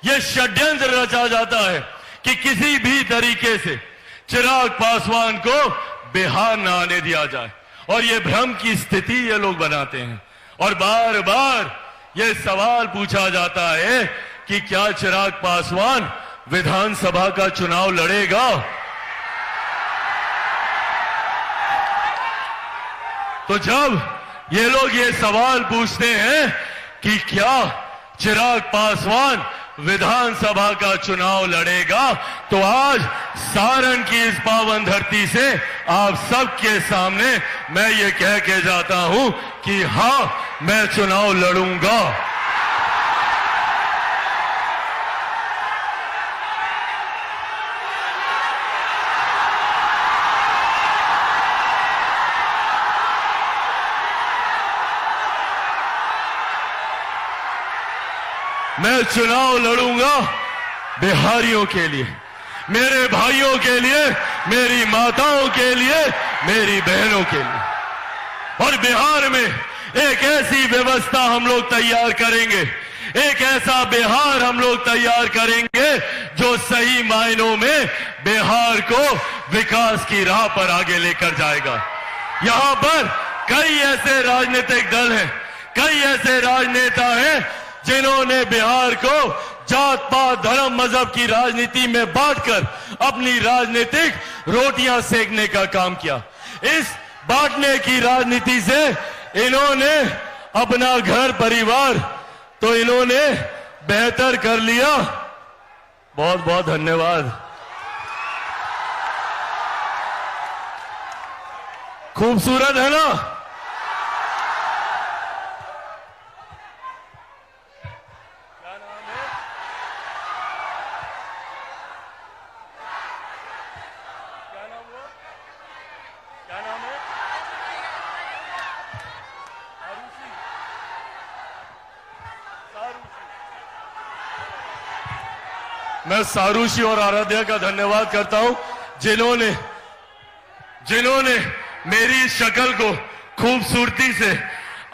ये षड्यंत्र रचा जाता है कि किसी भी तरीके से चिराग पासवान को बिहार न आने दिया जाए, और ये भ्रम की स्थिति ये लोग बनाते हैं। और बार बार ये सवाल पूछा जाता है कि क्या चिराग पासवान विधानसभा का चुनाव लड़ेगा। तो जब ये लोग ये सवाल पूछते हैं कि क्या चिराग पासवान विधानसभा का चुनाव लड़ेगा, तो आज सारण की इस पावन धरती से आप सबके सामने मैं ये कह के जाता हूं कि हां, मैं चुनाव लड़ूंगा। मैं चुनाव लड़ूंगा बिहारियों के लिए, मेरे भाइयों के लिए, मेरी माताओं के लिए, मेरी बहनों के लिए। और बिहार में एक ऐसी व्यवस्था हम लोग तैयार करेंगे, एक ऐसा बिहार हम लोग तैयार करेंगे जो सही मायनों में बिहार को विकास की राह पर आगे लेकर जाएगा। यहां पर कई ऐसे राजनीतिक दल हैं, कई ऐसे राजनेता हैं जिन्होंने बिहार को जात पात धर्म मजहब की राजनीति में बांटकर अपनी राजनीतिक रोटियां सेकने का काम किया। इस बांटने की राजनीति से इन्होंने अपना घर परिवार तो इन्होंने बेहतर कर लिया। बहुत बहुत धन्यवाद। खूबसूरत है ना? मैं सारूशी और आराध्या का धन्यवाद करता हूं जिन्होंने मेरी शक्ल को खूबसूरती से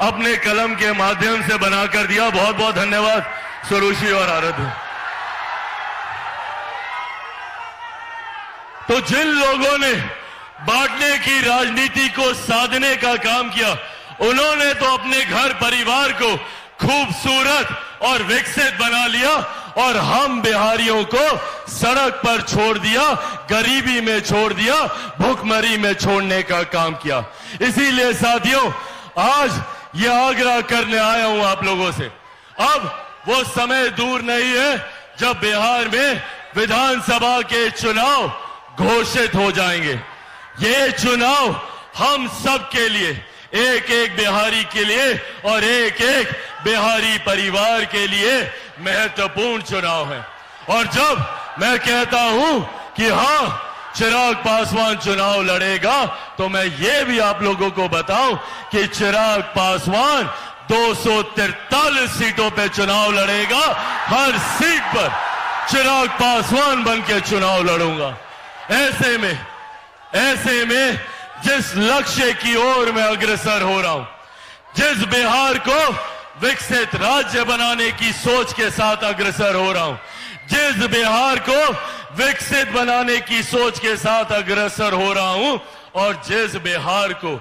अपने कलम के माध्यम से बनाकर दिया। बहुत बहुत धन्यवाद सारूशी और आराध्या। तो जिन लोगों ने बांटने की राजनीति को साधने का काम किया, उन्होंने तो अपने घर परिवार को खूबसूरत और विकसित बना लिया, और हम बिहारियों को सड़क पर छोड़ दिया, गरीबी में छोड़ दिया, भूखमरी में छोड़ने का काम किया। इसीलिए साथियों, आज ये आग्रह करने आया हूं आप लोगों से, अब वो समय दूर नहीं है जब बिहार में विधानसभा के चुनाव घोषित हो जाएंगे। ये चुनाव हम सब के लिए, एक एक बिहारी के लिए और एक एक बिहारी परिवार के लिए महत्वपूर्ण चुनाव है। और जब मैं कहता हूं कि हां, चिराग पासवान चुनाव लड़ेगा, तो मैं ये भी आप लोगों को बताऊं कि चिराग पासवान 243 सीटों पे चुनाव लड़ेगा। हर सीट पर चिराग पासवान बन के चुनाव लड़ूंगा। ऐसे में जिस लक्ष्य की ओर मैं अग्रसर हो रहा हूं, जिस बिहार को विकसित राज्य बनाने की सोच के साथ अग्रसर हो रहा हूं, जिस बिहार को विकसित बनाने की सोच के साथ अग्रसर हो रहा हूं, और जिस बिहार को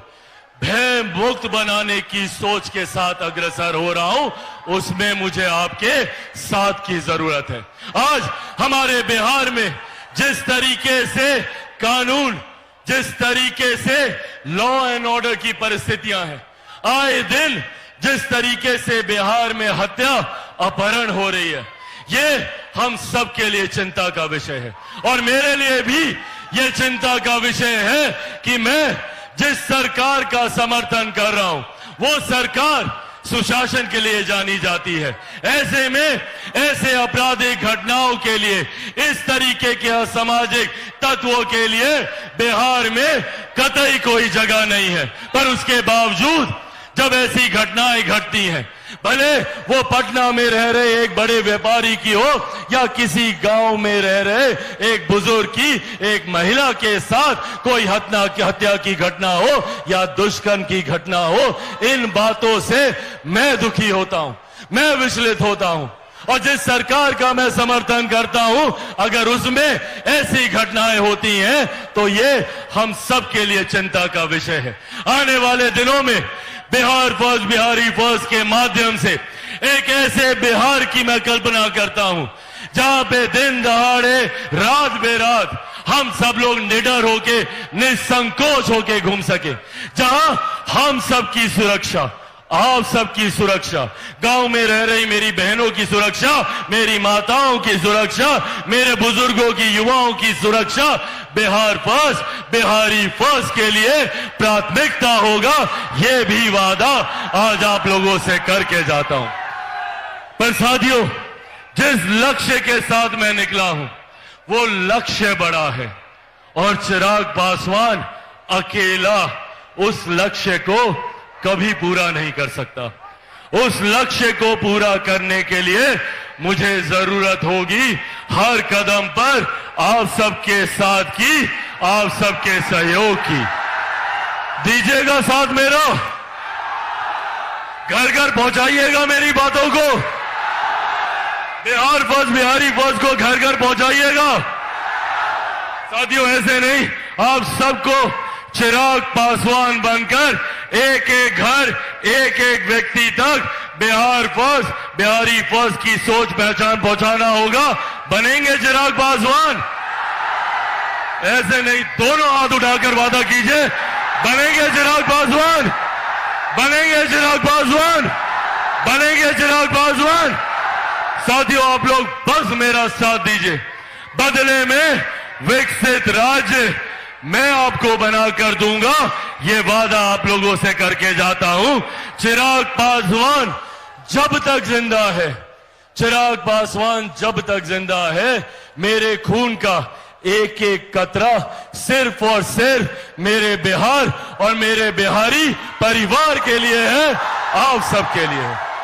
भय मुक्त बनाने की सोच के साथ अग्रसर हो रहा हूं, उसमें मुझे आपके साथ की जरूरत है। आज हमारे बिहार में जिस तरीके से कानून, जिस तरीके से लॉ एंड ऑर्डर की परिस्थितियां हैं, आए दिन जिस तरीके से बिहार में हत्या, अपहरण हो रही है, ये हम सब के लिए चिंता का विषय है। और मेरे लिए भी ये चिंता का विषय है कि मैं जिस सरकार का समर्थन कर रहा हूं, वो सरकार सुशासन के लिए जानी जाती है। ऐसे में ऐसे आपराधिक घटनाओं के लिए, इस तरीके के असामाजिक तत्वों के लिए बिहार में कतई कोई जगह नहीं है। पर उसके बावजूद जब ऐसी घटनाएं घटती हैं, भले वो पटना में रह रहे एक बड़े व्यापारी की हो या किसी गांव में रह रहे एक बुजुर्ग की, एक महिला के साथ कोई हत्या की घटना हो या दुष्कर्म की घटना हो, इन बातों से मैं दुखी होता हूं, मैं विचलित होता हूं। और जिस सरकार का मैं समर्थन करता हूं, अगर उसमें ऐसी घटनाएं होती हैं तो ये हम सब के लिए चिंता का विषय है। आने वाले दिनों में बिहार फर्स्ट, बिहारी फर्स्ट के माध्यम से एक ऐसे बिहार की मैं कल्पना करता हूं जहां पे दिन दहाड़े, रात बेरात हम सब लोग निडर होके, निसंकोच होके घूम सके, जहां हम सबकी सुरक्षा, आप सबकी सुरक्षा, गांव में रह रही मेरी बहनों की सुरक्षा, मेरी माताओं की सुरक्षा, मेरे बुजुर्गों की, युवाओं की सुरक्षा बिहार फर्स्ट, बिहारी फर्स्ट के लिए प्राथमिकता होगा। यह भी वादा आज आप लोगों से करके जाता हूं। पर साथियों, जिस लक्ष्य के साथ मैं निकला हूं वो लक्ष्य बड़ा है और चिराग पासवान अकेला उस लक्ष्य को कभी पूरा नहीं कर सकता। उस लक्ष्य को पूरा करने के लिए मुझे जरूरत होगी हर कदम पर आप सबके साथ की, आप सबके सहयोग की। दीजिएगा साथ मेरा, घर घर पहुंचाइएगा मेरी बातों को, बिहार फर्स्ट, बिहारी फर्स्ट को घर घर पहुंचाइएगा। साथियों, ऐसे नहीं, आप सबको चिराग पासवान बनकर एक एक घर, एक एक व्यक्ति तक बिहार फर्स्ट, बिहारी फर्स्ट की सोच पहचान पहुंचाना होगा। बनेंगे चिराग पासवान? ऐसे नहीं, दोनों हाथ उठाकर वादा कीजिए, बनेंगे चिराग पासवान, बनेंगे चिराग पासवान, बनेंगे चिराग पासवान। साथियों, आप लोग बस मेरा साथ दीजिए, बदले में विकसित राज्य मैं आपको बनाकर दूंगा, ये वादा आप लोगों से करके जाता हूं। चिराग पासवान जब तक जिंदा है, चिराग पासवान जब तक जिंदा है, मेरे खून का एक एक कतरा सिर्फ और सिर्फ मेरे बिहार और मेरे बिहारी परिवार के लिए है, आप सबके लिए है।